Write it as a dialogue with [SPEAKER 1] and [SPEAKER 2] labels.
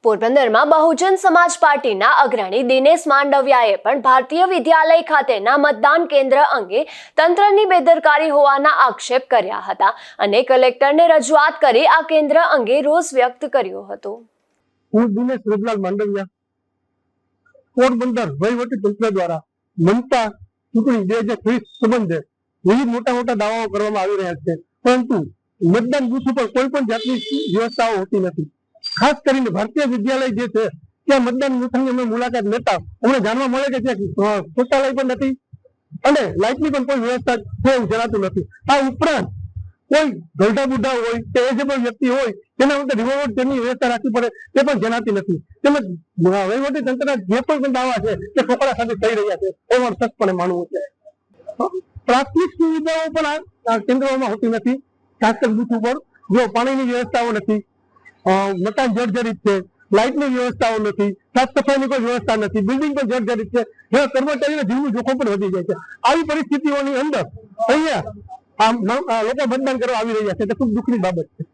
[SPEAKER 1] પોરબંદરમાં બહુજન સમાજ પાર્ટીના અગ્રણી દિનેશ માંડવિયાએ પણ ભારતીય વિદ્યાલય ખાતેના મતદાન કેન્દ્ર અંગે તંત્રની બેદરકારી હોવાના આક્ષેપ કર્યા હતા અને કલેક્ટરને રજૂઆત કરી આ કેન્દ્ર અંગે રોષ વ્યક્ત કર્યો હતો।
[SPEAKER 2] હું દિનેશ રજલાલ માંડવિયા પોરબંદર વહીવટી તંત્ર દ્વારા મમતા ચૂંટણી 2023 સંબંધે વિવિધ મોટા દાવાઓ કરવામાં આવી રહ્યા છે, પરંતુ મતદાન બૂથ ઉપર કોઈ પણ જાતની વ્યવસ્થાઓ હોતી નથી। ખાસ કરીને ભારતીય વિદ્યાલય જે છે ત્યાં મતદાન બૂથની અમે મુલાકાત લેતા અમને જાણવા મળે કે ત્યાં શૌચાલય પણ નથી અને લાઇટની પણ કોઈ વ્યવસ્થા છે એવું જણાતું નથી। આ ઉપરાંત કોઈ ગરડા બુઢા હોય કે એજેબલ વ્યક્તિ હોય તેના માટે રિવોલ્વર તેની વ્યવસ્થા રાખવી પડે તે પણ જણાતી નથી। તેમજ વહીવટી તંત્રના જે પણ દાવા છે તે ખોખરા સાથે થઈ રહ્યા છે એવું સચપણે માનવું છે। પ્રાથમિક સુવિધાઓ પણ આ કેન્દ્રોમાં હોતી નથી। ખાસ કરી બૂથ ઉપર જો પાણીની વ્યવસ્થાઓ નથી, મકાન જર્જરિત છે, લાઇટની વ્યવસ્થાઓ નથી, સાફ સફાઈની કોઈ વ્યવસ્થા નથી, બિલ્ડિંગ પણ જર્જરિત છે, જેમાં કર્મચારીના જીવનું જોખમ પણ વધી જાય છે। આવી પરિસ્થિતિઓની અંદર અહીંયા લોકો મતદાન કરવા આવી રહ્યા છે તે ખૂબ દુઃખની બાબત છે।